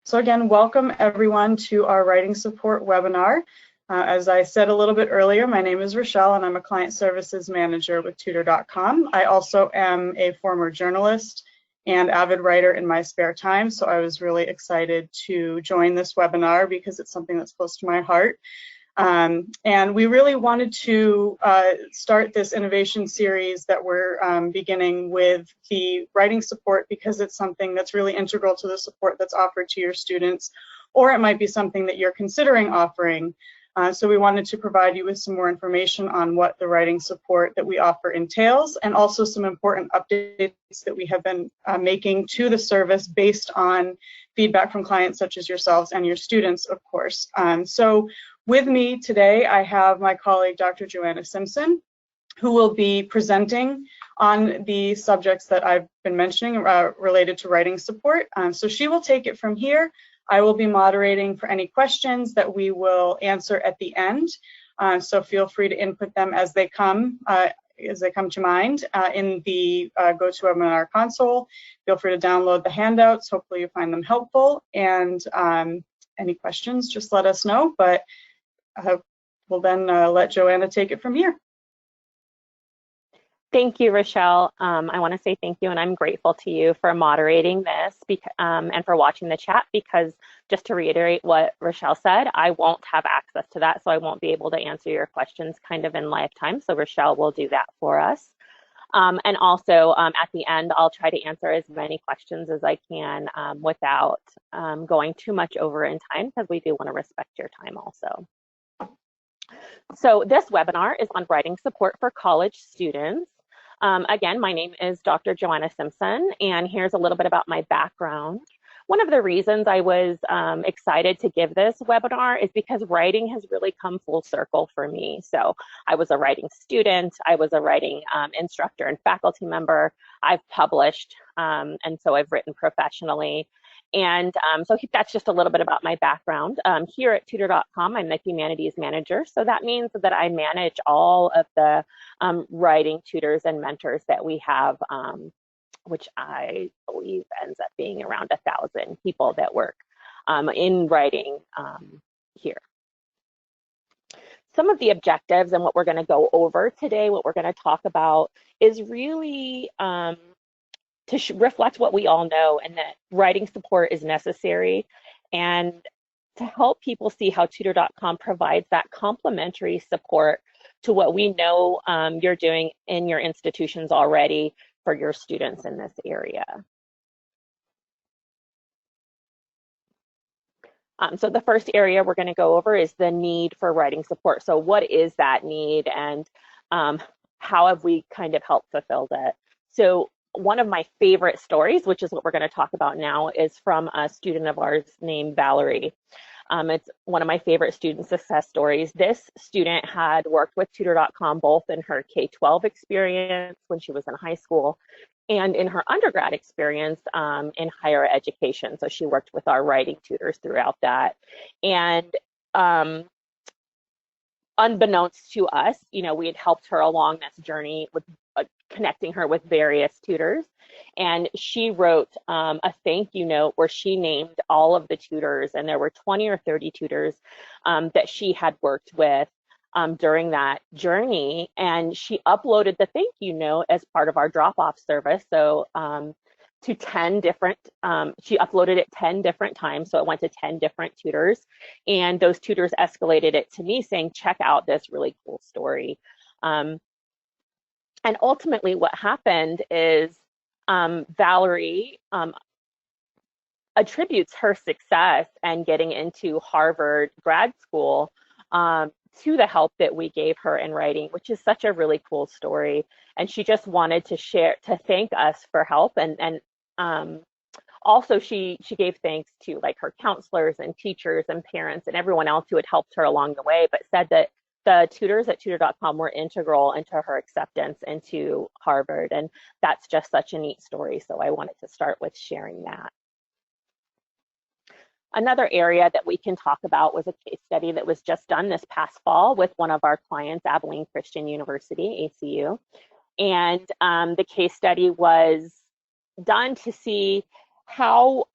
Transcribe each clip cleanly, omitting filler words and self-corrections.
So again, welcome everyone to our writing support webinar. As I said a little bit earlier, my name is Rochelle and I'm a client services manager with Tutor.com. I also am a former journalist and avid writer in my spare time, so I was really excited to join this webinar because it's something that's close to my heart. And we really wanted to start this innovation series that we're beginning with the writing support because it's something that's really integral to the support that's offered to your students, or it might be something that you're considering offering. So we wanted to provide you with some more information on what the writing support that we offer entails, and also some important updates that we have been making to the service based on feedback from clients such as yourselves and your students, of course. So with me today, I have my colleague, Dr. Joanna Simpson, who will be presenting on the subjects that I've been mentioning related to writing support. So she will take it from here. I will be moderating for any questions that we will answer at the end. So feel free to input them as they come to mind in the GoToWebinar console. Feel free to download the handouts. Hopefully you find them helpful. And any questions, just let us know. But we'll then let Joanna take it from here. Thank you, Rochelle. I want to say thank you, and I'm grateful to you for moderating this and for watching the chat, because just to reiterate what Rochelle said, I won't have access to that, so I won't be able to answer your questions kind of in lifetime, so Rochelle will do that for us. And also at the end, I'll try to answer as many questions as I can without going too much over in time, because we do want to respect your time also. So this webinar is on writing support for college students. Again, my name is Dr. Joanna Simpson, and here's a little bit about my background. One of the reasons I was excited to give this webinar is because writing has really come full circle for me. So I was a writing student, I was a writing instructor and faculty member, I've published, and so I've written professionally. And so that's just a little bit about my background. Here at Tutor.com, I'm the Humanities Manager. So that means that I manage all of the writing tutors and mentors that we have, which I believe ends up being around 1,000 people that work in writing here. Some of the objectives and what we're going to go over today, what we're going to talk about, is really to reflect what we all know, and that writing support is necessary, and to help people see how Tutor.com provides that complementary support to what we know you're doing in your institutions already for your students in this area. So the first area we're going to go over is the need for writing support. So what is that need, and how have we kind of helped fulfill that? So one of my favorite stories, which is what we're going to talk about now, is from a student of ours named Valerie. It's one of my favorite student success stories. This student had worked with Tutor.com both in her K-12 experience when she was in high school and in her undergrad experience in higher education. So she worked with our writing tutors throughout that. And unbeknownst to us, you know, we had helped her along this journey with connecting her with various tutors, and she wrote a thank you note where she named all of the tutors, and there were 20 or 30 tutors that she had worked with during that journey, and she uploaded the thank you note as part of our drop-off service. So to 10 different, she uploaded it 10 different times, so it went to 10 different tutors, and those tutors escalated it to me saying, check out this really cool story. And ultimately what happened is Valerie attributes her success and getting into Harvard grad school to the help that we gave her in writing, which is such a really cool story. And she just wanted to share, to thank us for help. And also she gave thanks to like her counselors and teachers and parents and everyone else who had helped her along the way, but said that the tutors at Tutor.com were integral into her acceptance into Harvard. And that's just such a neat story. So I wanted to start with sharing that. Another area that we can talk about was a case study that was just done this past fall with one of our clients, Abilene Christian University, ACU. And the case study was done to see how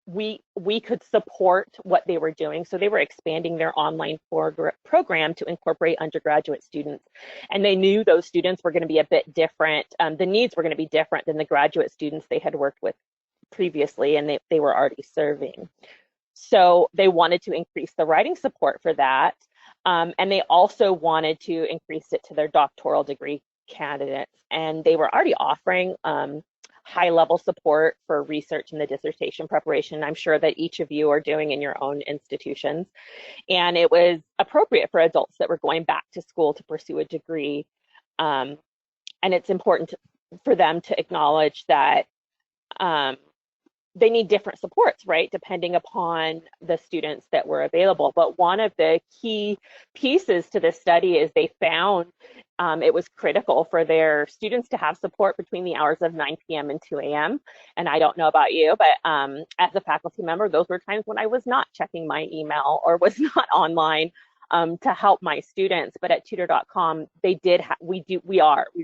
we could support what they were doing. So they were expanding their online program to incorporate undergraduate students. And they knew those students were going to be a bit different. The needs were going to be different than the graduate students they had worked with previously and they were already serving. So they wanted to increase the writing support for that. And they also wanted to increase it to their doctoral degree candidates. And they were already offering high-level support for research and the dissertation preparation. I'm sure that each of you are doing in your own institutions. And it was appropriate for adults that were going back to school to pursue a degree. And it's important for them to acknowledge that they need different supports, right, depending upon the students that were available. But one of the key pieces to this study is they found it was critical for their students to have support between the hours of 9 p.m. and 2 a.m. And I don't know about you, but as a faculty member, those were times when I was not checking my email or was not online to help my students. But at Tutor.com, we're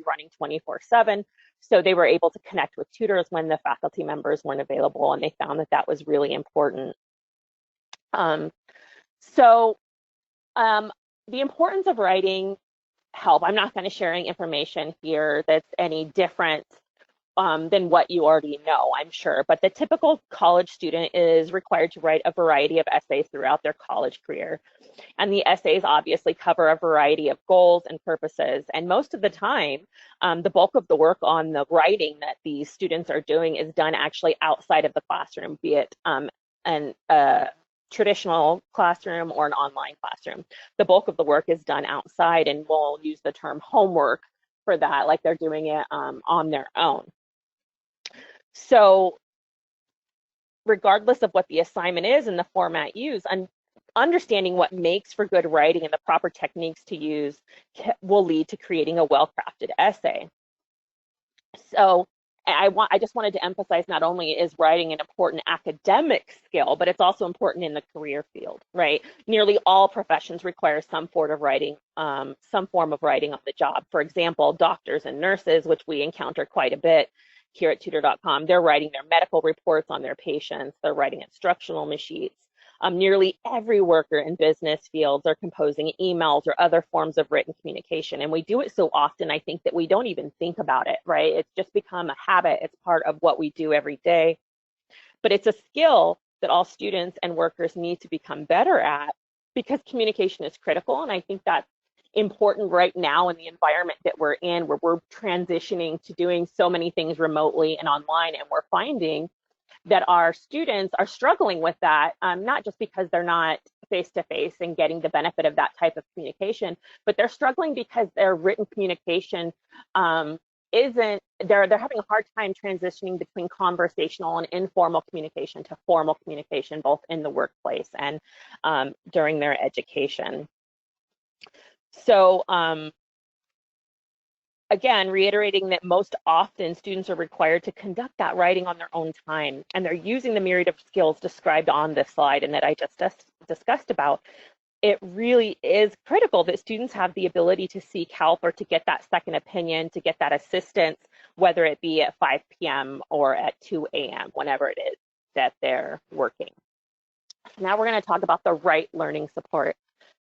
running 24/7. So they were able to connect with tutors when the faculty members weren't available, and they found that that was really important. So the importance of writing help. I'm not going to sharing information here that's any different than what you already know, I'm sure. But the typical college student is required to write a variety of essays throughout their college career. And the essays obviously cover a variety of goals and purposes. And most of the time, the bulk of the work on the writing that these students are doing is done actually outside of the classroom, be it a traditional classroom or an online classroom. The bulk of the work is done outside, and we'll use the term homework for that, like they're doing it on their own. So regardless of what the assignment is and the format used, understanding what makes for good writing and the proper techniques to use will lead to creating a well-crafted essay. So I just wanted to emphasize not only is writing an important academic skill, but it's also important in the career field, right? Nearly all professions require some form of writing on the job. For example, doctors and nurses, which we encounter quite a bit here at Tutor.com, they're writing their medical reports on their patients, they're writing instructional sheets. Nearly every worker in business fields are composing emails or other forms of written communication. And we do it so often, I think, that we don't even think about it, right? It's just become a habit. It's part of what we do every day. But it's a skill that all students and workers need to become better at because communication is critical. And I think that's important right now in the environment that we're in, where we're transitioning to doing so many things remotely and online. And we're finding that our students are struggling with that, not just because they're not face-to-face and getting the benefit of that type of communication, but they're struggling because their written communication they're having a hard time transitioning between conversational and informal communication to formal communication, both in the workplace and during their education. So again, reiterating that most often students are required to conduct that writing on their own time, and they're using the myriad of skills described on this slide and that I just discussed about. It really is critical that students have the ability to seek help or to get that second opinion, to get that assistance, whether it be at 5 p.m. or at 2 a.m., whenever it is that they're working. Now we're going to talk about the right learning support.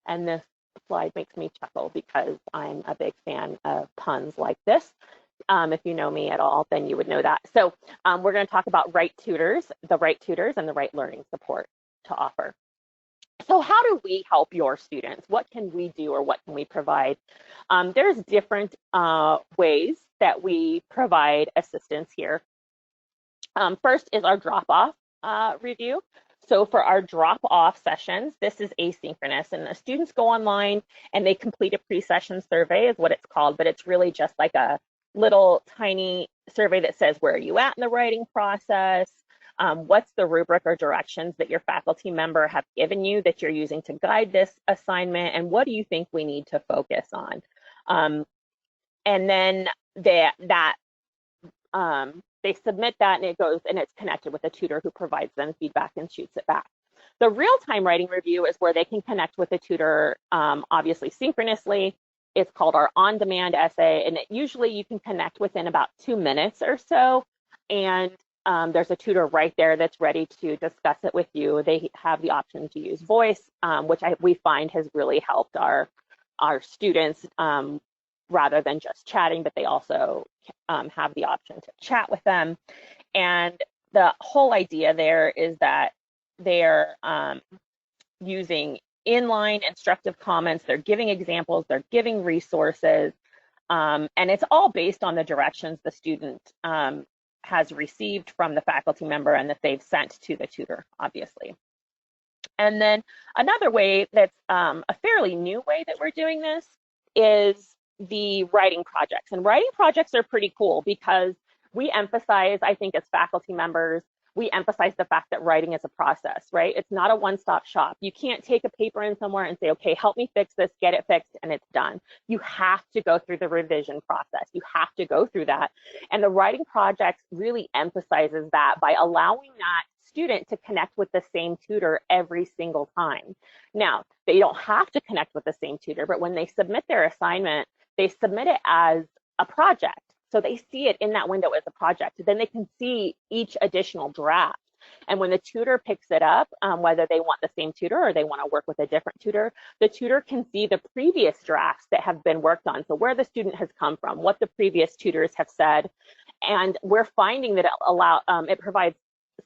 And this slide makes me chuckle because I'm a big fan of puns like this. If you know me at all, then you would know that. So we're going to talk about the right tutors and the right learning support to offer. So how do we help your students? What can we do or what can we provide? There's different ways that we provide assistance here. First is our drop-off review. So for our drop-off sessions, this is asynchronous, and the students go online and they complete a pre-session survey is what it's called, but it's really just like a little tiny survey that says, where are you at in the writing process? What's the rubric or directions that your faculty member have given you that you're using to guide this assignment? And what do you think we need to focus on? And then they submit that and it goes and it's connected with a tutor who provides them feedback and shoots it back. The real-time writing review is where they can connect with a tutor, obviously synchronously. It's called our on-demand essay, and usually you can connect within about 2 minutes or so. And there's a tutor right there that's ready to discuss it with you. They have the option to use voice, which we find has really helped our students rather than just chatting, but they also have the option to chat with them. And the whole idea there is that they're using inline instructive comments, they're giving examples, they're giving resources, and it's all based on the directions the student has received from the faculty member and that they've sent to the tutor, obviously. And then another way that's a fairly new way that we're doing this is the writing projects. And writing projects are pretty cool because we emphasize, I think, as faculty members, we emphasize the fact that writing is a process, right? It's not a one-stop shop. You can't take a paper in somewhere and say, okay, help me fix this, get it fixed, and it's done. You have to go through the revision process. You have to go through that. And the writing projects really emphasizes that by allowing that student to connect with the same tutor every single time. Now, they don't have to connect with the same tutor, but when they submit their assignment, they submit it as a project. So they see it in that window as a project. Then they can see each additional draft. And when the tutor picks it up, whether they want the same tutor or they want to work with a different tutor, the tutor can see the previous drafts that have been worked on. So where the student has come from, what the previous tutors have said. And we're finding that it provides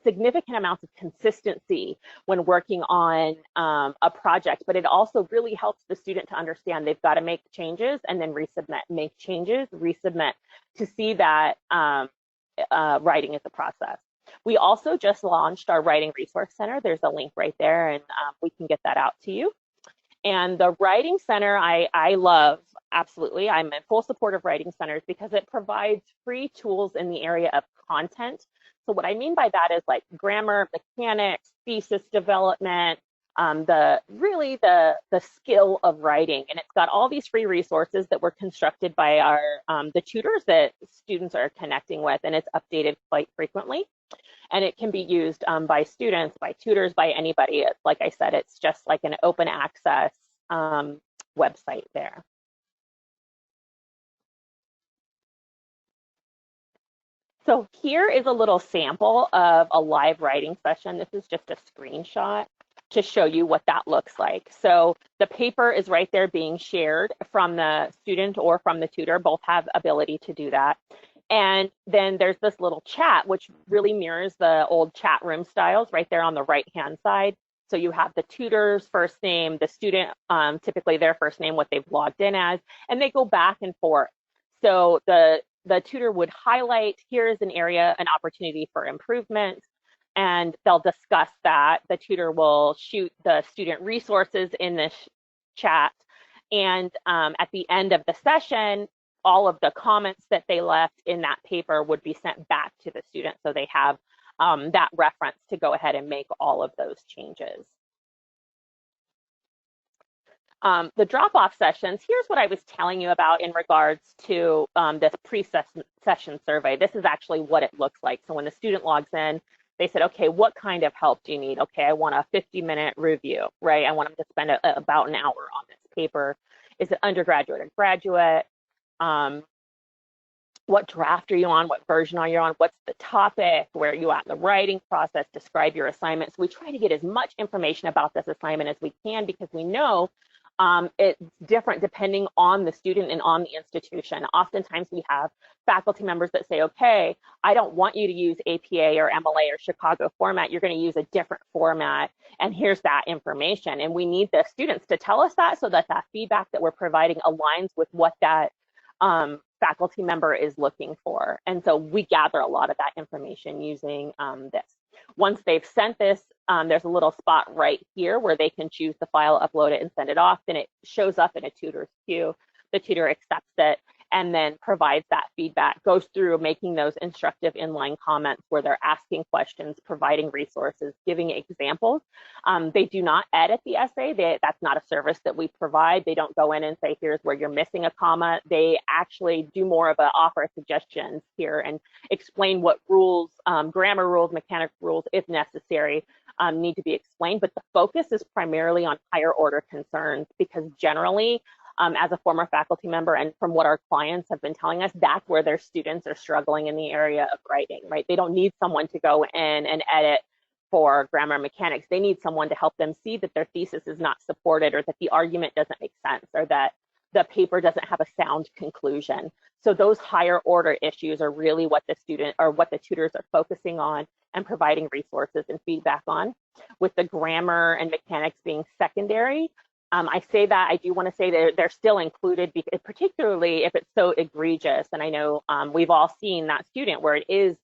significant amounts of consistency when working on a project, but it also really helps the student to understand they've got to make changes and then resubmit, make changes, resubmit, to see that writing is a process. We also just launched our Writing Resource Center. There's a link right there, and we can get that out to you. And the Writing Center, I love, absolutely. I'm in full support of Writing Centers because it provides free tools in the area of content. So what I mean by that is like grammar, mechanics, thesis development, the skill of writing. And it's got all these free resources that were constructed by the tutors that students are connecting with, and it's updated quite frequently. And it can be used by students, by tutors, by anybody. Like I said, it's just like an open access website there. So here is a little sample of a live writing session. This is just a screenshot to show you what that looks like. So the paper is right there being shared from the student or from the tutor. Both have ability to do that. And then there's this little chat, which really mirrors the old chat room styles right there on the right-hand side. So you have the tutor's first name, the student, typically their first name, what they've logged in as, and they go back and forth. So the tutor would highlight, here is an area, an opportunity for improvement, and they'll discuss that. The tutor will shoot the student resources in this chat. And at the end of the session, all of the comments that they left in that paper would be sent back to the student. So they have that reference to go ahead and make all of those changes. The drop-off sessions, here's what I was telling you about in regards to this pre-session survey. This is actually what it looks like. So when the student logs in, they said, okay, what kind of help do you need? Okay, I want a 50-minute review, right? I want them to spend about an hour on this paper. Is it undergraduate or graduate? What draft are you on? What version are you on? What's the topic? Where are you at in the writing process? Describe your assignment. So we try to get as much information about this assignment as we can because we know it's different depending on the student and on the institution. Oftentimes we have faculty members that say, okay, I don't want you to use APA or MLA or Chicago format. You're going to use a different format, and here's that information. And we need the students to tell us that so that that feedback that we're providing aligns with what that faculty member is looking for. And so we gather a lot of that information using this. Once they've sent this, there's a little spot right here where they can choose the file, upload it, and send it off. Then it shows up in a tutor's queue. The tutor accepts it and then provides that feedback, goes through making those instructive inline comments where they're asking questions, providing resources, giving examples. They do not edit the essay. That's not a service that we provide. They don't go in and say, here's where you're missing a comma. They actually do more of an offer suggestions here and explain what rules, grammar rules, mechanics rules, if necessary, need to be explained. But the focus is primarily on higher order concerns because generally, as a former faculty member, and from what our clients have been telling us, that's where their students are struggling in the area of writing, right? They don't need someone to go in and edit for grammar mechanics. They need someone to help them see that their thesis is not supported, or that the argument doesn't make sense, or that the paper doesn't have a sound conclusion. So those higher order issues are really what the student or what the tutors are focusing on and providing resources and feedback on, with the grammar and mechanics being secondary. I say that, I do want to say that they're still included, because particularly if it's so egregious. And I know we've all seen that student where it is,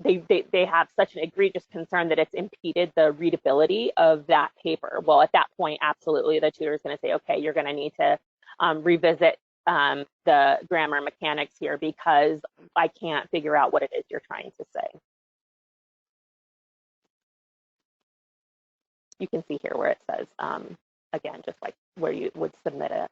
they have such an egregious concern that it's impeded the readability of that paper. Well, at that point, absolutely, the tutor is going to say, okay, you're going to need to revisit the grammar mechanics here, because I can't figure out what it is you're trying to say. You can see here where it says, again, just like where you would submit it.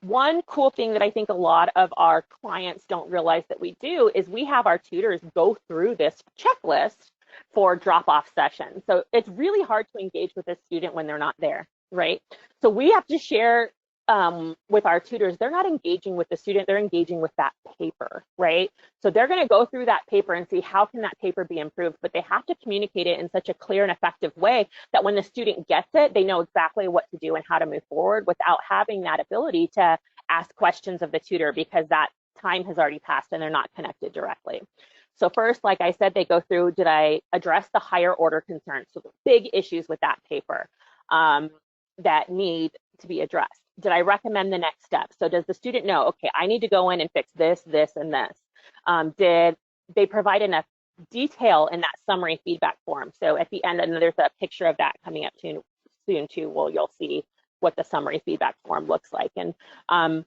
One cool thing that I think a lot of our clients don't realize that we do is we have our tutors go through this checklist for drop-off sessions. So it's really hard to engage with a student when they're not there, right? So we have to share with our tutors, they're not engaging with the student, they're engaging with that paper, right? So they're going to go through that paper and see how can that paper be improved, but they have to communicate it in such a clear and effective way that when the student gets it, they know exactly what to do and how to move forward, without having that ability to ask questions of the tutor, because that time has already passed and they're not connected directly. So first, like I said, they go through, did I address the higher order concerns? So the big issues with that paper that need to be addressed. Did I recommend the next step? So does the student know, okay, I need to go in and fix this, this, and this? Did they provide enough detail in that summary feedback form? So at the end, and there's a picture of that coming up soon too, well, you'll see what the summary feedback form looks like, and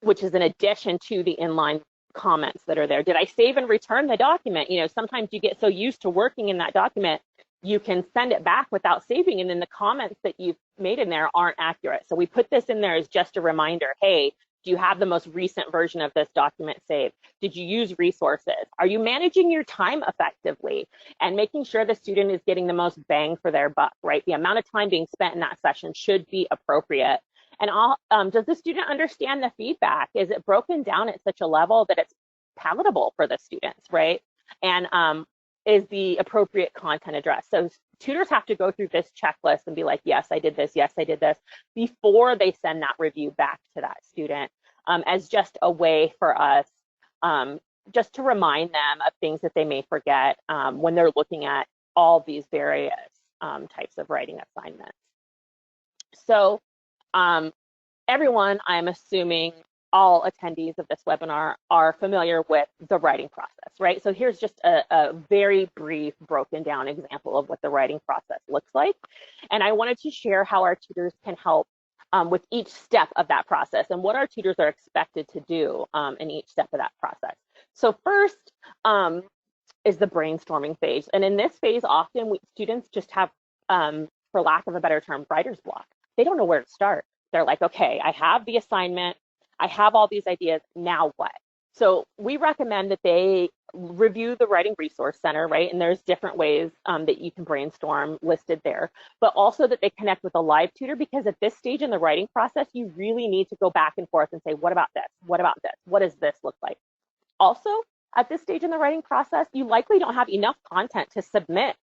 which is in addition to the inline comments that are there. Did I save and return the document? You know, sometimes you get so used to working in that document, you can send it back without saving, and then the comments that you've made in there aren't accurate. So we put this in there as just a reminder. Hey, do you have the most recent version of this document saved? Did you use resources? Are you managing your time effectively and making sure the student is getting the most bang for their buck, right? The amount of time being spent in that session should be appropriate. And does the student understand the feedback? Is it broken down at such a level that it's palatable for the students, right? And is the appropriate content addressed? So tutors have to go through this checklist and be like, yes, I did this, yes, I did this, before they send that review back to that student, as just a way for us just to remind them of things that they may forget when they're looking at all these various types of writing assignments. So everyone, I'm assuming all attendees of this webinar are familiar with the writing process, right? So here's just a very brief broken down example of what the writing process looks like. And I wanted to share how our tutors can help with each step of that process and what our tutors are expected to do in each step of that process. So first is the brainstorming phase. And in this phase, often students just have, for lack of a better term, writer's block. They don't know where to start. They're like, okay, I have the assignment, I have all these ideas, now what? So we recommend that they review the Writing Resource Center, right? And there's different ways that you can brainstorm listed there, but also that they connect with a live tutor, because at this stage in the writing process, you really need to go back and forth and say, what about this? What about this? What does this look like? Also, at this stage in the writing process, you likely don't have enough content to submit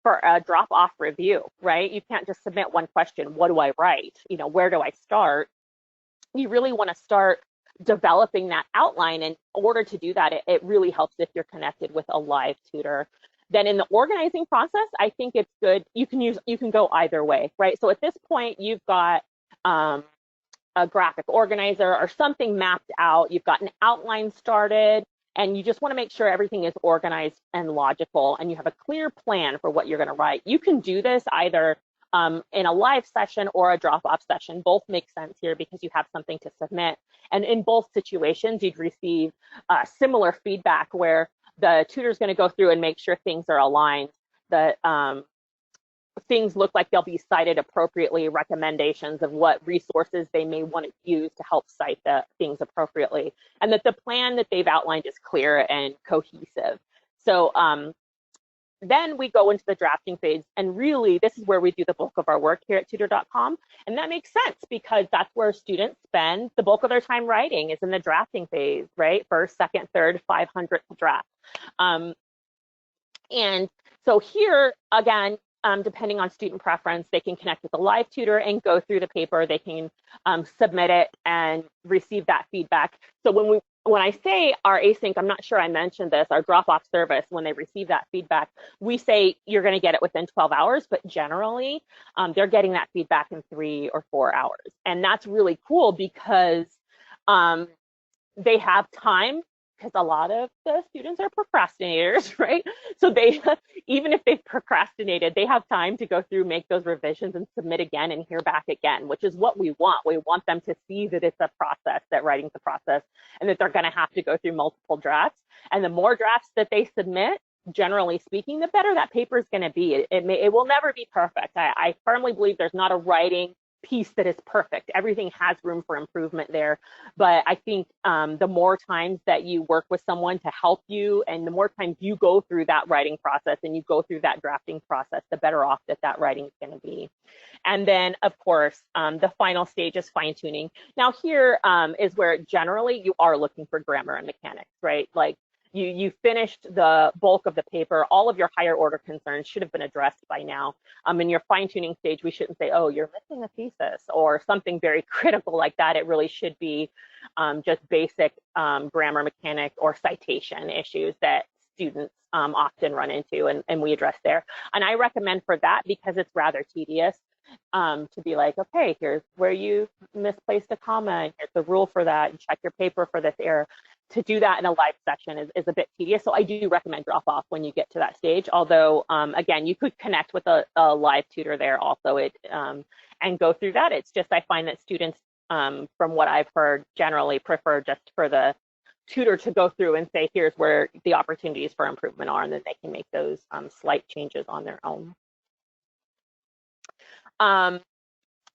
for a drop-off review, right? You can't just submit one question, what do I write? You know, where do I start? You really want to start developing that outline. In order to do that, it really helps if you're connected with a live tutor. Then in the organizing process, I think it's good. You can go either way, right? So at this point, you've got a graphic organizer or something mapped out. You've got an outline started, and you just want to make sure everything is organized and logical, and you have a clear plan for what you're going to write. You can do this either in a live session or a drop-off session. Both make sense here because you have something to submit. And in both situations, you'd receive similar feedback where the tutor is going to go through and make sure things are aligned, that things look like they'll be cited appropriately, recommendations of what resources they may want to use to help cite the things appropriately, and that the plan that they've outlined is clear and cohesive. So then we go into the drafting phase, and really this is where we do the bulk of our work here at Tutor.com, and that makes sense because that's where students spend the bulk of their time writing, is in the drafting phase, right? First, second, third, 500th draft. And so here, again, depending on student preference, they can connect with a live tutor and go through the paper. They can submit it and receive that feedback. So when I say our async, I'm not sure I mentioned this, our drop-off service, when they receive that feedback, we say you're going to get it within 12 hours, but generally they're getting that feedback in 3 or 4 hours. And that's really cool because they have time, because a lot of the students are procrastinators, right? So they, even if they've procrastinated, they have time to go through, make those revisions and submit again and hear back again, which is what we want. We want them to see that it's a process, that writing's a process, and that they're going to have to go through multiple drafts. And the more drafts that they submit, generally speaking, the better that paper is going to be. It will never be perfect. I firmly believe there's not a writing piece that is perfect. Everything has room for improvement there. But I think the more times that you work with someone to help you, and the more times you go through that writing process and you go through that drafting process, the better off that writing is going to be. And then, of course, the final stage is fine tuning. Now here is where generally you are looking for grammar and mechanics, right? Like you finished the bulk of the paper. All of your higher order concerns should have been addressed by now. In your fine tuning stage, we shouldn't say, oh, you're missing a thesis or something very critical like that. It really should be just basic grammar mechanic or citation issues that students often run into, and we address there. And I recommend for that, because it's rather tedious, to be like, okay, here's where you misplaced a comma, and here's the rule for that, and check your paper for this error. To do that in a live session is a bit tedious. So I do recommend drop off when you get to that stage. Although, again, you could connect with a live tutor there also and go through that. It's just I find that students, from what I've heard, generally prefer just for the tutor to go through and say, here's where the opportunities for improvement are, and then they can make those slight changes on their own.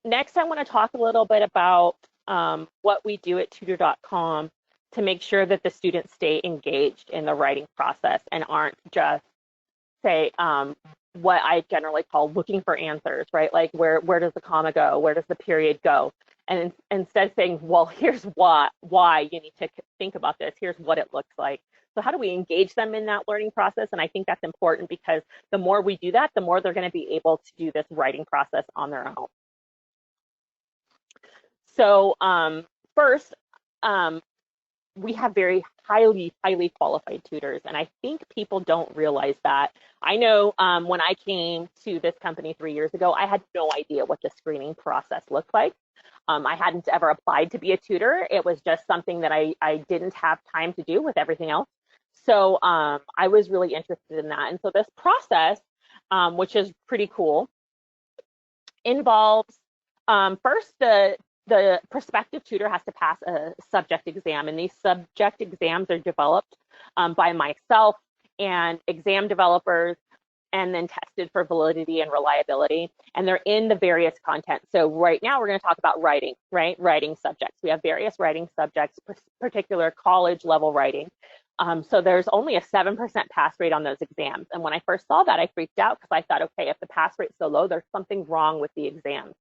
Next, I want to talk a little bit about what we do at Tutor.com to make sure that the students stay engaged in the writing process and aren't just, say, what I generally call looking for answers, right? Like where does the comma go? Where does the period go? And instead saying, well, here's why you need to think about this. Here's what it looks like. So how do we engage them in that learning process? And I think that's important, because the more we do that, the more they're going to be able to do this writing process on their own. So first, we have very highly qualified tutors, and I think people don't realize that. I know when I came to this company 3 years ago, I had no idea what the screening process looked like. I hadn't ever applied to be a tutor. It was just something that I didn't have time to do with everything else. So I was really interested in that. And so this process, which is pretty cool, involves first the prospective tutor has to pass a subject exam, and these subject exams are developed by myself and exam developers, and then tested for validity and reliability, and they're in the various content. So right now we're going to talk about writing, right? Writing subjects. We have various writing subjects, particular college level writing. So there's only a 7% pass rate on those exams. And when I first saw that, I freaked out, because I thought, okay, if the pass rate's so low, there's something wrong with the exams.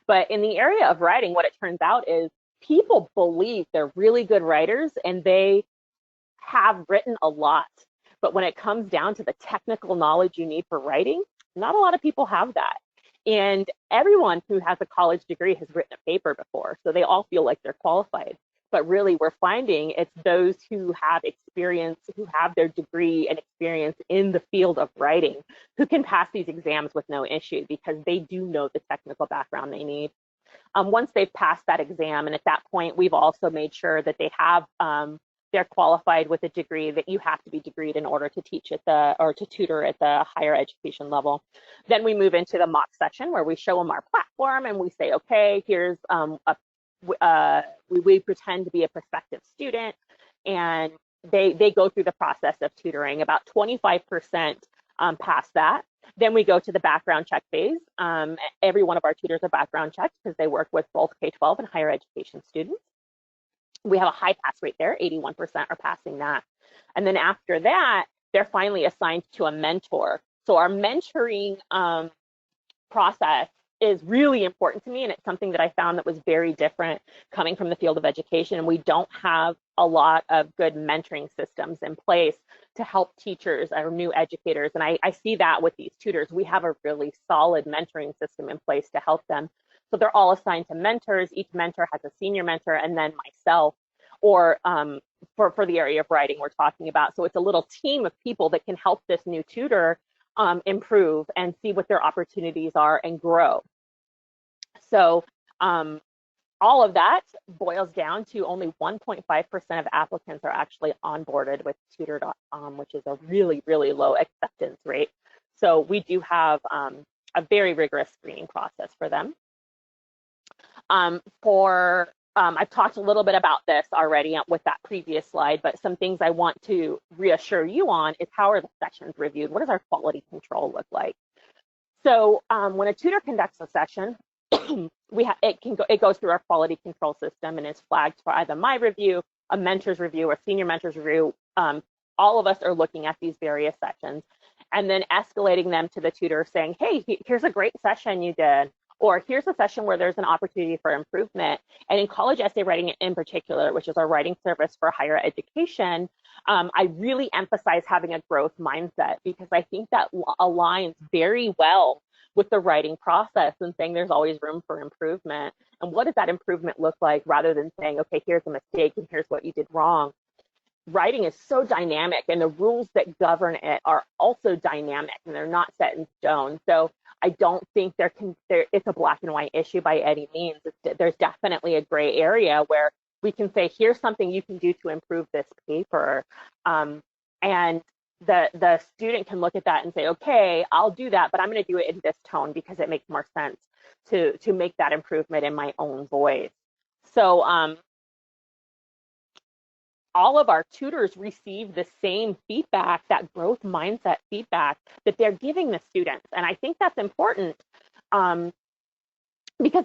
But in the area of writing, what it turns out is people believe they're really good writers and they have written a lot. But when it comes down to the technical knowledge you need for writing, not a lot of people have that. And everyone who has a college degree has written a paper before, so they all feel like they're qualified. But really, we're finding it's those who have experience, who have their degree and experience in the field of writing, who can pass these exams with no issue, because they do know the technical background they need. Once they've passed that exam, and at that point, we've also made sure that they have, they're qualified with a degree, that you have to be degreed in order to teach at or to tutor at the higher education level. Then we move into the mock session, where we show them our platform and we say, okay, here's we pretend to be a prospective student, and they go through the process of tutoring. About 25% pass that. Then we go to the background check phase. Every one of our tutors are background checked, because they work with both K-12 and higher education students. We have a high pass rate there, 81% are passing that. And then after that, they're finally assigned to a mentor. So our mentoring process is really important to me, and it's something that I found that was very different coming from the field of education. And we don't have a lot of good mentoring systems in place to help teachers or new educators. And I see that with these tutors. We have a really solid mentoring system in place to help them. So they're all assigned to mentors. Each mentor has a senior mentor and then myself, or for the area of writing we're talking about. So it's a little team of people that can help this new tutor improve and see what their opportunities are and grow. So all of that boils down to only 1.5% of applicants are actually onboarded with Tutor.com, which is a really, really low acceptance rate. So we do have a very rigorous screening process for them. I've talked a little bit about this already with that previous slide, but some things I want to reassure you on is how are the sessions reviewed? What does our quality control look like? So when a tutor conducts a session, it goes through our quality control system and is flagged for either my review, a mentor's review, or senior mentor's review. All of us are looking at these various sessions and then escalating them to the tutor saying, hey, here's a great session you did, or here's a session where there's an opportunity for improvement. And in college essay writing in particular, which is our writing service for higher education, I really emphasize having a growth mindset because I think that aligns very well with the writing process and saying there's always room for improvement. And what does that improvement look like rather than saying, okay, here's a mistake and here's what you did wrong. Writing is so dynamic and the rules that govern it are also dynamic and they're not set in stone. So I don't think it's a black and white issue by any means. There's definitely a gray area where we can say, here's something you can do to improve this paper. And the student can look at that and say, okay, I'll do that, but I'm going to do it in this tone because it makes more sense to make that improvement in my own voice. So all of our tutors receive the same feedback, that growth mindset feedback that they're giving the students. And I think that's important because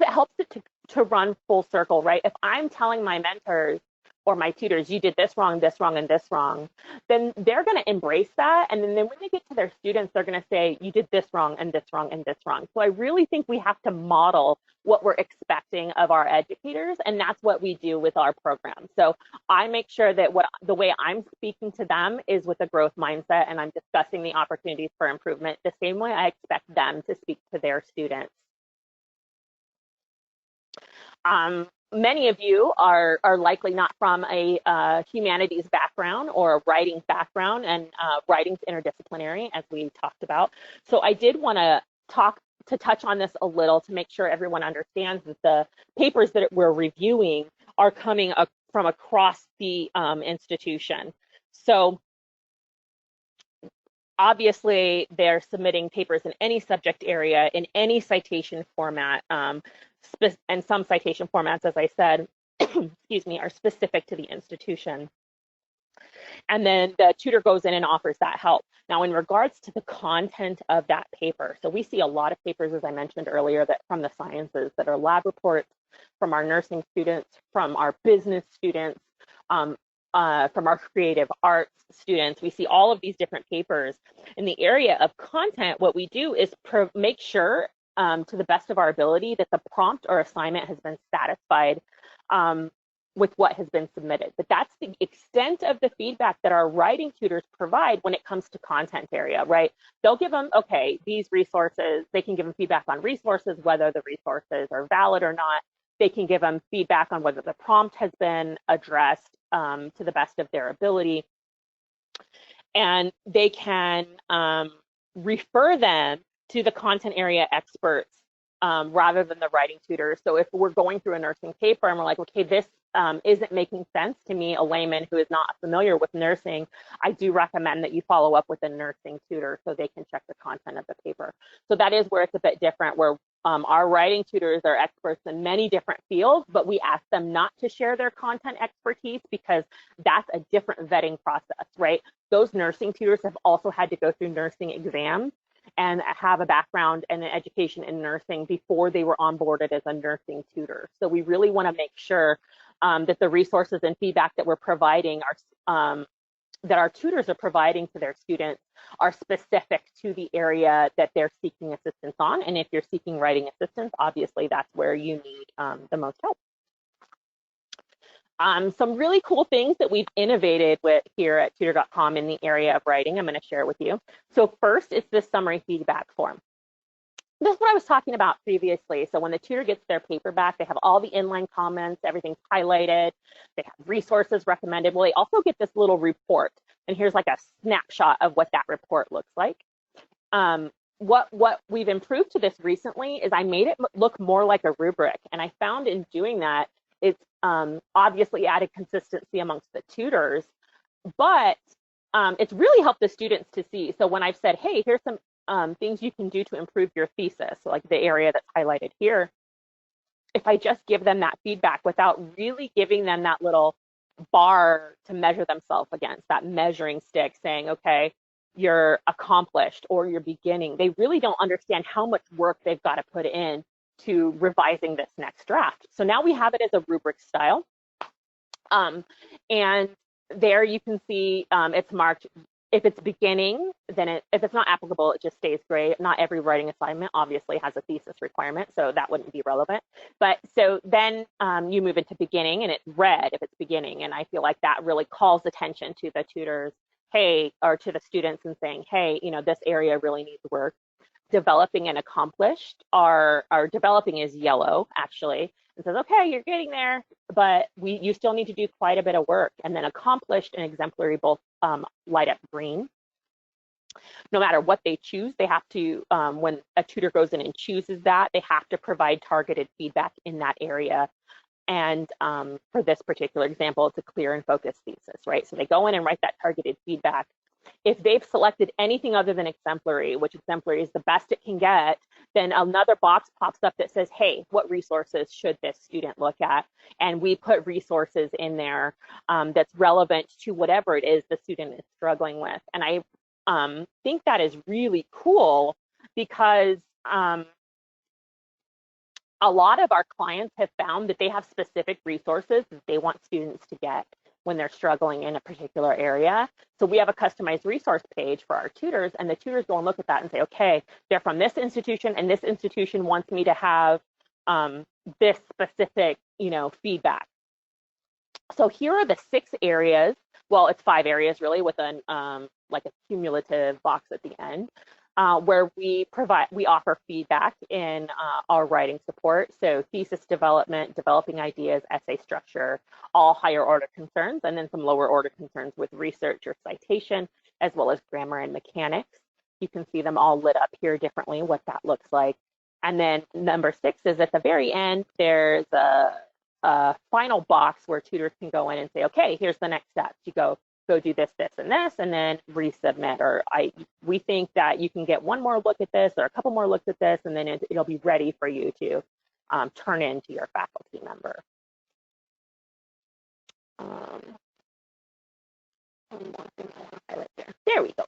it helps it to run full circle, right? If I'm telling my mentors or my tutors, you did this wrong, and this wrong, then they're going to embrace that. And then when they get to their students, they're going to say, you did this wrong, and this wrong, and this wrong. So I really think we have to model what we're expecting of our educators, and that's what we do with our program. So I make sure that the way I'm speaking to them is with a growth mindset, and I'm discussing the opportunities for improvement the same way I expect them to speak to their students. Many of you are likely not from a humanities background or a writing background, and writing's interdisciplinary, as we talked about. So I did want to touch on this a little to make sure everyone understands that the papers that we're reviewing are coming from across the institution. So obviously, they're submitting papers in any subject area, in any citation format, and some citation formats, as I said, excuse me, are specific to the institution. And then the tutor goes in and offers that help. Now, in regards to the content of that paper, so we see a lot of papers, as I mentioned earlier, that from the sciences that are lab reports, from our nursing students, from our business students, from our creative arts students. We see all of these different papers. In the area of content, what we do is make sure to the best of our ability that the prompt or assignment has been satisfied with what has been submitted. But that's the extent of the feedback that our writing tutors provide when it comes to content area, right? They'll give them, okay, these resources, they can give them feedback on resources, whether the resources are valid or not. They can give them feedback on whether the prompt has been addressed to the best of their ability. And they can refer them to the content area experts rather than the writing tutors. So if we're going through a nursing paper and we're like, okay, this isn't making sense to me, a layman who is not familiar with nursing, I do recommend that you follow up with a nursing tutor so they can check the content of the paper. So that is where it's a bit different, where our writing tutors are experts in many different fields, but we ask them not to share their content expertise because that's a different vetting process, right? Those nursing tutors have also had to go through nursing exams and have a background and an education in nursing before they were onboarded as a nursing tutor. So we really want to make sure that the resources and feedback that we're providing are that our tutors are providing to their students are specific to the area that they're seeking assistance on. And if you're seeking writing assistance, obviously that's where you need the most help. Some really cool things that we've innovated with here at Tutor.com in the area of writing, I'm going to share with you. So first, it's this summary feedback form. This is what I was talking about previously. So when the tutor gets their paper back, they have all the inline comments, everything's highlighted, they have resources recommended. Well, they also get this little report, and here's like a snapshot of what that report looks like. What we've improved to this recently is I made it look more like a rubric, and I found in doing that, it's obviously added consistency amongst the tutors, but it's really helped the students to see. So when I've said, hey, here's some things you can do to improve your thesis, so like the area that's highlighted here, if I just give them that feedback without really giving them that little bar to measure themselves against, that measuring stick saying, okay, you're accomplished or you're beginning, they really don't understand how much work they've got to put in to revising this next draft. So now we have it as a rubric style. And there you can see it's marked. If it's beginning, then if it's not applicable, it just stays gray. Not every writing assignment obviously has a thesis requirement, so that wouldn't be relevant. But so then you move into beginning, and it's red if it's beginning. And I feel like that really calls attention to the tutors, hey, or to the students, and saying, hey, you know, this area really needs work. Developing and accomplished are developing is yellow actually. It says, okay, you're getting there, but you still need to do quite a bit of work. And then accomplished and exemplary both light up green. No matter what they choose, they have to, when a tutor goes in and chooses that, they have to provide targeted feedback in that area. And for this particular example, it's a clear and focused thesis, right? So they go in and write that targeted feedback. If they've selected anything other than exemplary, which exemplary is the best it can get, then another box pops up that says, hey, what resources should this student look at? And we put resources in there that's relevant to whatever it is the student is struggling with. And I think that is really cool because a lot of our clients have found that they have specific resources that they want students to get when they're struggling in a particular area. So we have a customized resource page for our tutors, and the tutors go and look at that and say, okay, they're from this institution, and this institution wants me to have this specific, you know, feedback. So here are the 6 areas. Well, it's 5 areas really, with an like a cumulative box at the end. Where we offer feedback in our writing support. So thesis development, developing ideas, essay structure, all higher order concerns, and then some lower order concerns with research or citation, as well as grammar and mechanics. You can see them all lit up here differently, what that looks like. And then number 6 is at the very end, there's a final box where tutors can go in and say, okay, here's the next steps. You go do this, this, and this, and then resubmit. Or we think that you can get one more look at this or a couple more looks at this, and then it'll be ready for you to turn in to your faculty member. There we go.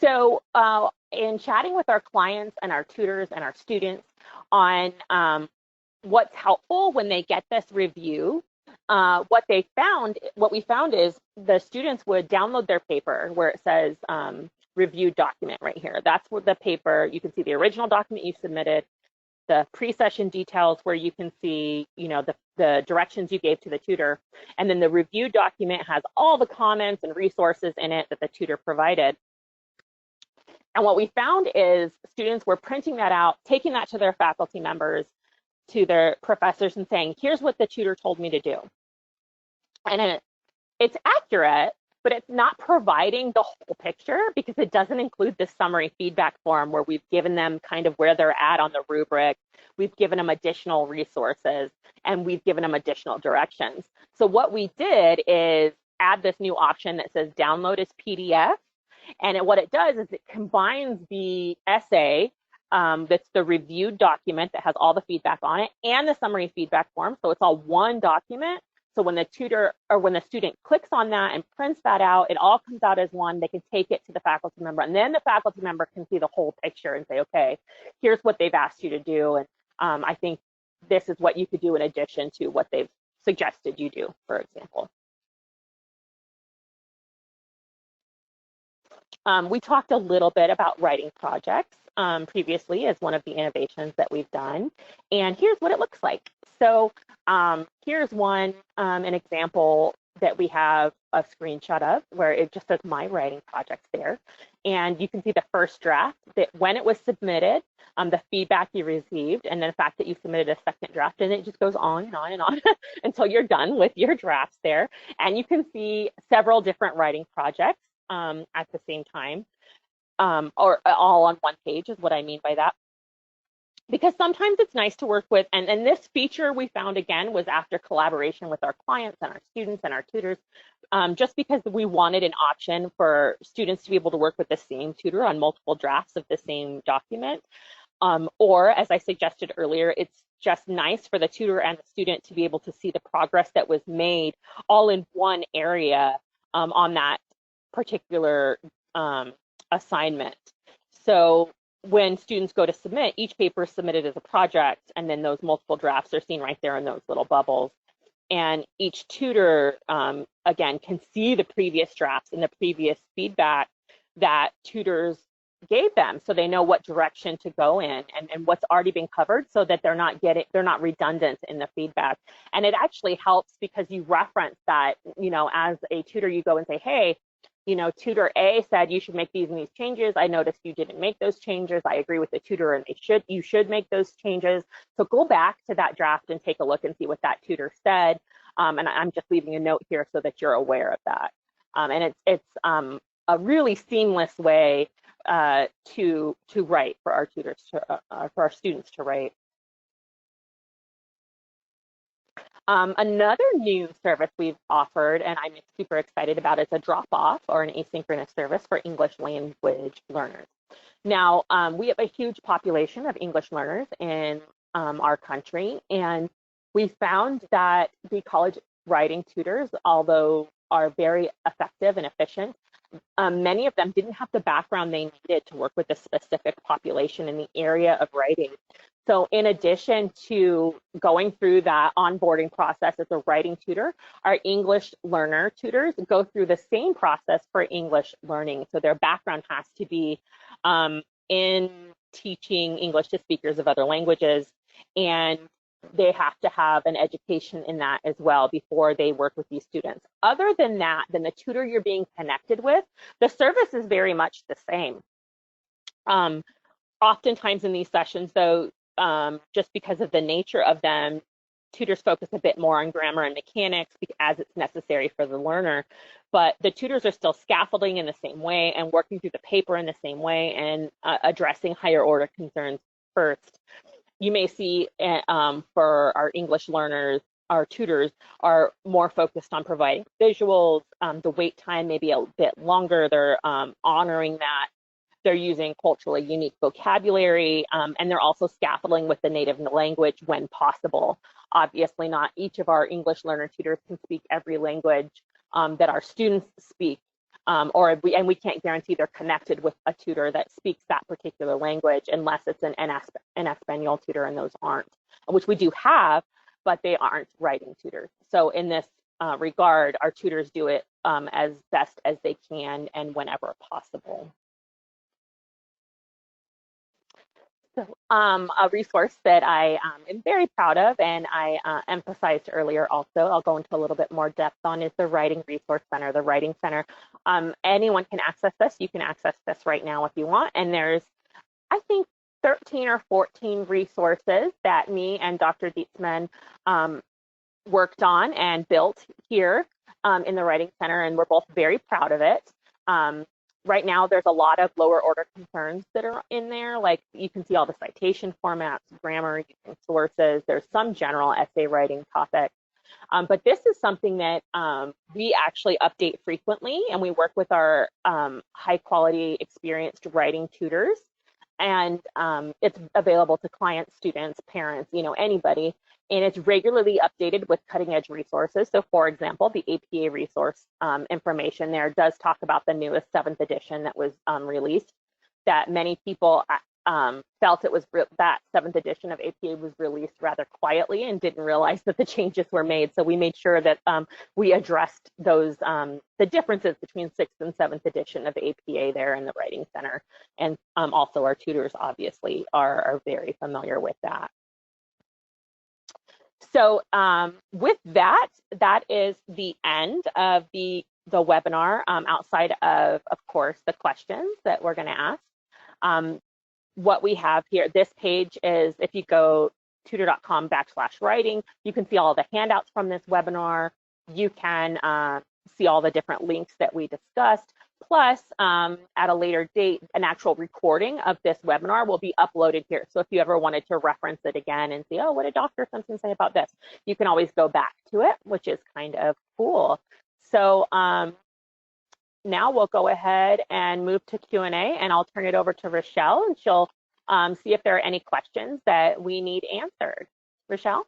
So in chatting with our clients and our tutors and our students on what's helpful when they get this review, what we found is the students would download their paper where it says review document right here. That's where the paper, you can see the original document you submitted, the pre-session details where you can see, you know, the directions you gave to the tutor, and then the review document has all the comments and resources in it that the tutor provided. And what we found is students were printing that out, taking that to their faculty members, to their professors, and saying, here's what the tutor told me to do. And it's accurate, but it's not providing the whole picture because it doesn't include the summary feedback form where we've given them kind of where they're at on the rubric, we've given them additional resources, and we've given them additional directions. So what we did is add this new option that says download as PDF. And what it does is it combines the essay that's the reviewed document that has all the feedback on it and the summary feedback form. So it's all one document. So when the tutor or when the student clicks on that and prints that out, it all comes out as one. They can take it to the faculty member, and then the faculty member can see the whole picture and say, okay, here's what they've asked you to do. And I think this is what you could do in addition to what they've suggested you do, for example. We talked a little bit about writing projects previously as one of the innovations that we've done. And here's what it looks like. So here's one, an example that we have a screenshot of where it just says my writing projects there. And you can see the first draft, that when it was submitted, the feedback you received, and then the fact that you submitted a second draft, and it just goes on and on and on until you're done with your drafts there. And you can see several different writing projects at the same time, or all on one page is what I mean by that. Because sometimes it's nice to work with, and this feature we found again was after collaboration with our clients and our students and our tutors, just because we wanted an option for students to be able to work with the same tutor on multiple drafts of the same document. Or as I suggested earlier, it's just nice for the tutor and the student to be able to see the progress that was made all in one area on that particular assignment. So when students go to submit, each paper is submitted as a project, and then those multiple drafts are seen right there in those little bubbles. And each tutor, again, can see the previous drafts and the previous feedback that tutors gave them, so they know what direction to go in and what's already been covered, so that they're not redundant in the feedback. And it actually helps because you reference that, as a tutor, you go and say, hey, tutor A said you should make these and these changes. I noticed you didn't make those changes. I agree with the tutor, and you should make those changes. So go back to that draft and take a look and see what that tutor said. And I'm just leaving a note here so that you're aware of that. And it's a really seamless way to write for our tutors, for our students to write. Another new service we've offered, and I'm super excited about, is a drop-off or an asynchronous service for English language learners. Now, we have a huge population of English learners in our country, and we found that the college writing tutors, although are very effective and efficient, many of them didn't have the background they needed to work with a specific population in the area of writing. So in addition to going through that onboarding process as a writing tutor, our English learner tutors go through the same process for English learning. So their background has to be in teaching English to speakers of other languages, and they have to have an education in that as well before they work with these students. Other than that, then the tutor you're being connected with, the service is very much the same. Oftentimes in these sessions, though, just because of the nature of them, tutors focus a bit more on grammar and mechanics as it's necessary for the learner, but the tutors are still scaffolding in the same way and working through the paper in the same way and addressing higher order concerns first. You may see for our English learners, our tutors are more focused on providing visuals. The wait time may be a bit longer. They're honoring that. They're using culturally unique vocabulary, and they're also scaffolding with the native language when possible. Obviously, not each of our English learner tutors can speak every language that our students speak, and we can't guarantee they're connected with a tutor that speaks that particular language unless it's an Espanol tutor, and those aren't, which we do have, but they aren't writing tutors. So in this regard, our tutors do it as best as they can and whenever possible. So a resource that I am very proud of, and I emphasized earlier also, I'll go into a little bit more depth on, is the Writing Resource Center, the Writing Center. Anyone can access this. You can access this right now if you want. And there's, I think, 13 or 14 resources that me and Dr. Dietzman worked on and built here in the Writing Center, and we're both very proud of it. Right now, there's a lot of lower order concerns that are in there. Like you can see all the citation formats, grammar, using sources. There's some general essay writing topics. But this is something that we actually update frequently, and we work with our high quality, experienced writing tutors. And it's available to clients, students, parents, anybody. And it's regularly updated with cutting edge resources. So for example, the APA resource information there does talk about the newest 7th edition that was released, that many people felt it was that 7th edition of APA was released rather quietly and didn't realize that the changes were made. So we made sure that we addressed those the differences between 6th and 7th edition of APA there in the Writing Center. And also our tutors obviously are very familiar with that. So with that, that is the end of the webinar, outside of course, the questions that we're going to ask. What we have here, this page is, if you go tutor.com/writing, you can see all the handouts from this webinar. You can see all the different links that we discussed. Plus, at a later date, an actual recording of this webinar will be uploaded here. So if you ever wanted to reference it again and see, oh, what did Dr. Simpson say about this? You can always go back to it, which is kind of cool. So now we'll go ahead and move to Q&A, and I'll turn it over to Rochelle, and she'll see if there are any questions that we need answered. Rochelle?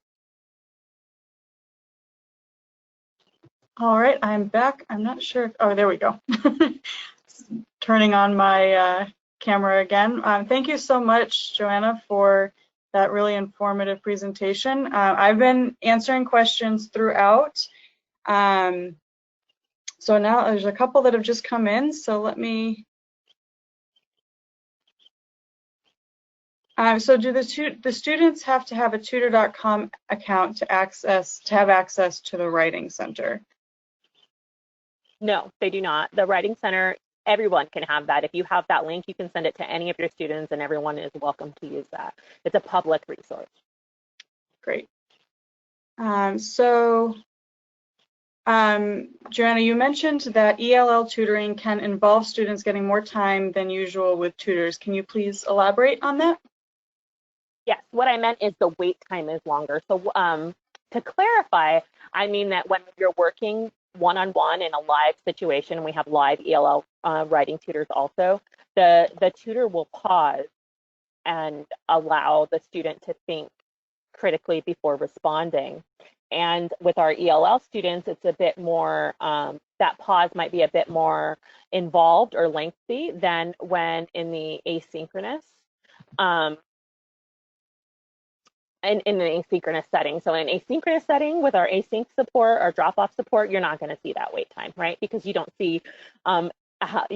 All right, I'm back. I'm not sure. Oh, there we go. Turning on my camera again. Thank you so much, Joanna, for that really informative presentation. I've been answering questions throughout. So now there's a couple that have just come in, so let me. So do the students have to have a Tutor.com account to have access to the Writing Center? No, they do not. The Writing Center, everyone can have that. If you have that link, you can send it to any of your students, and everyone is welcome to use that. It's a public resource. Great. Joanna, you mentioned that ELL tutoring can involve students getting more time than usual with tutors. Can you please elaborate on that? Yes, what I meant is the wait time is longer. So to clarify, I mean that when you're working one-on-one in a live situation, we have live ELL writing tutors also, the tutor will pause and allow the student to think critically before responding. And with our ELL students, it's a bit more, that pause might be a bit more involved or lengthy than when in the asynchronous, in an asynchronous setting. So in an asynchronous setting with our async support or drop-off support, you're not going to see that wait time, right? Because you don't see, you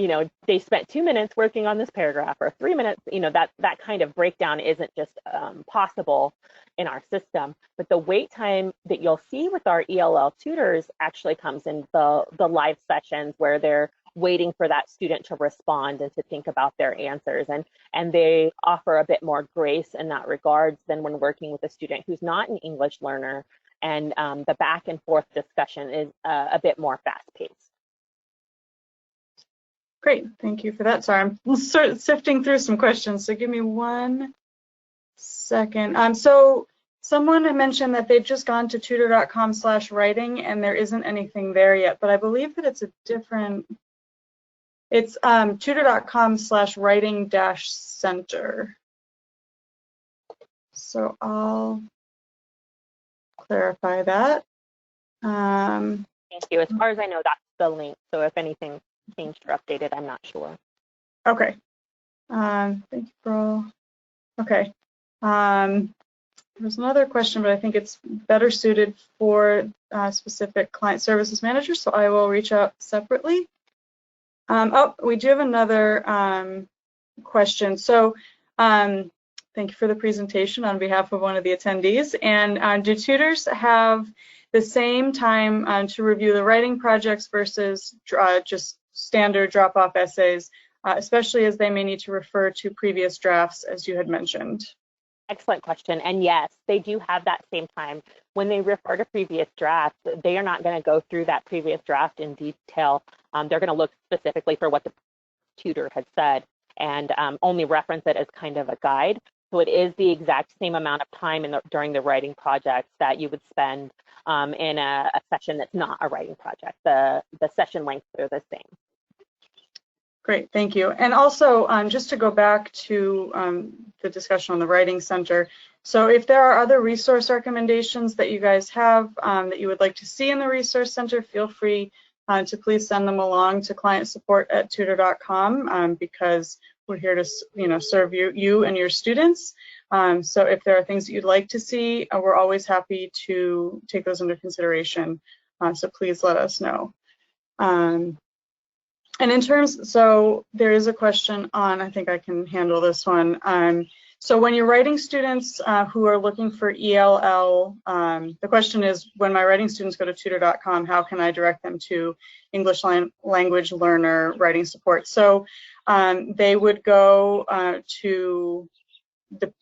know, they spent 2 minutes working on this paragraph or 3 minutes, you know, that kind of breakdown isn't just possible in our system. But the wait time that you'll see with our ELL tutors actually comes in the live sessions where they're waiting for that student to respond and to think about their answers. And they offer a bit more grace in that regards than when working with a student who's not an English learner. And the back and forth discussion is a bit more fast-paced. Great, thank you for that. Sorry, I'm sifting through some questions, so give me 1 second. So someone had mentioned that they've just gone to tutor.com/writing and there isn't anything there yet, but I believe that it's a different, it's tutor.com/writing-center. So I'll clarify that. Thank you. As far as I know, that's the link. So if anything changed or updated, I'm not sure. Okay. Thank you for all. Okay. There's another question, but I think it's better suited for specific client services managers, so I will reach out separately. Oh, we do have another question. So thank you for the presentation on behalf of one of the attendees. And do tutors have the same time to review the writing projects versus just standard drop-off essays, especially as they may need to refer to previous drafts, as you had mentioned? Excellent question. And yes, they do have that same time. When they refer to previous drafts, they are not going to go through that previous draft in detail. They're going to look specifically for what the tutor had said and only reference it as kind of a guide. So it is the exact same amount of time during the writing projects that you would spend in a session that's not a writing project. The session lengths are the same. Great, thank you. And also, just to go back to the discussion on the Writing Center, so if there are other resource recommendations that you guys have that you would like to see in the Resource Center, feel free to please send them along to client support@tutor.com because we're here to, serve you and your students. So if there are things that you'd like to see, we're always happy to take those into consideration. So please let us know. And in terms, so there is a question on, I think I can handle this one. So when you're writing students who are looking for ELL, the question is, when my writing students go to Tutor.com, how can I direct them to English language learner writing support? So they would go to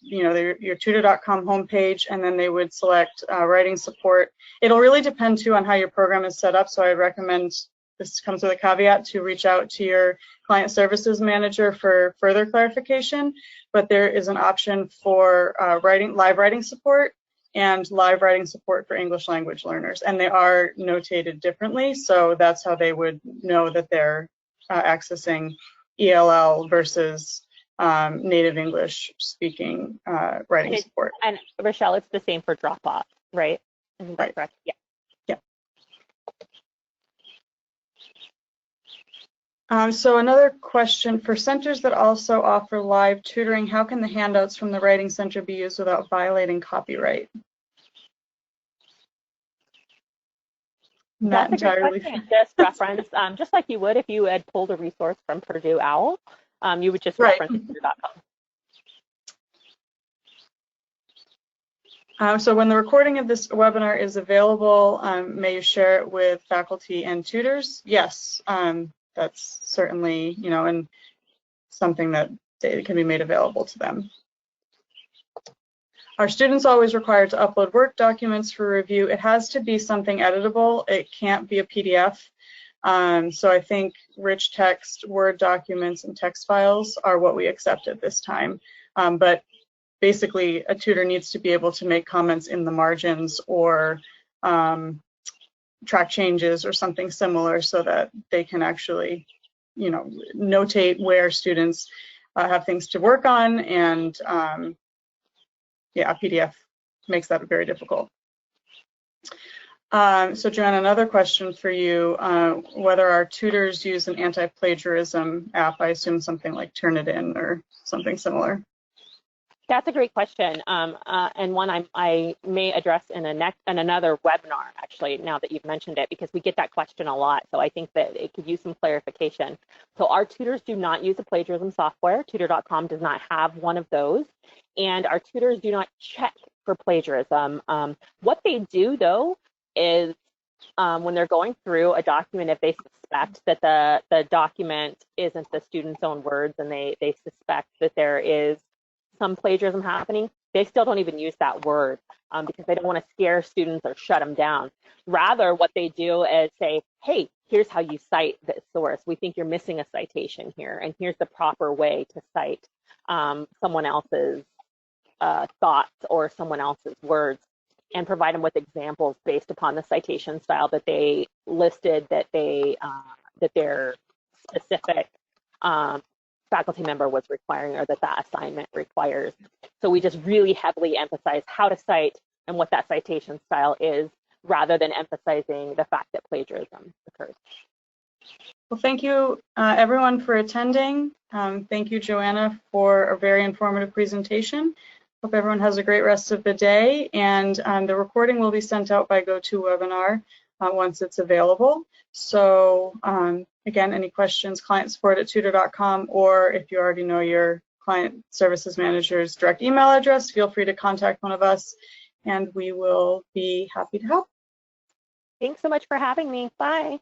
your Tutor.com homepage, and then they would select writing support. It'll really depend too on how your program is set up, so I recommend, this comes with a caveat, to reach out to your client services manager for further clarification. But there is an option for live writing support and live writing support for English language learners, and they are notated differently, so that's how they would know that they're accessing ELL versus native English speaking writing support. And Rochelle, it's the same for drop-off, right? Right. Correct? Yeah. So another question, for centers that also offer live tutoring, how can the handouts from the Writing Center be used without violating copyright? Not That's a good entirely. question. Just reference, just like you would if you had pulled a resource from Purdue OWL, you would just reference Tutor.com. So when the recording of this webinar is available, may you share it with faculty and tutors? Yes. That's certainly, and something that can be made available to them. Are students always required to upload work documents for review? It has to be something editable. It can't be a PDF. So I think rich text, Word documents, and text files are what we accept at this time. But basically, a tutor needs to be able to make comments in the margins or track changes or something similar, so that they can actually, notate where students have things to work on. And yeah, a PDF makes that very difficult. So Joanna, another question for you, whether our tutors use an anti-plagiarism app. I assume something like Turnitin or something similar. That's a great question, and one I may address in another webinar, actually, now that you've mentioned it, because we get that question a lot. So I think that it could use some clarification. So our tutors do not use a plagiarism software. Tutor.com does not have one of those, and our tutors do not check for plagiarism. What they do, though, is when they're going through a document, if they suspect that the document isn't the student's own words, and they suspect that there is some plagiarism happening, they still don't even use that word because they don't want to scare students or shut them down. Rather, what they do is say, hey, here's how you cite this source. We think you're missing a citation here, and here's the proper way to cite someone else's thoughts or someone else's words, and provide them with examples based upon the citation style that they listed, that their specific faculty member was requiring, or that assignment requires. So we just really heavily emphasize how to cite and what that citation style is, rather than emphasizing the fact that plagiarism occurs. Well, thank you everyone for attending. Thank you, Joanna, for a very informative presentation. Hope everyone has a great rest of the day, and the recording will be sent out by GoToWebinar once it's available. So again, any questions, client support at Tutor.com, or if you already know your client services manager's direct email address, feel free to contact one of us, and we will be happy to help. Thanks so much for having me. Bye.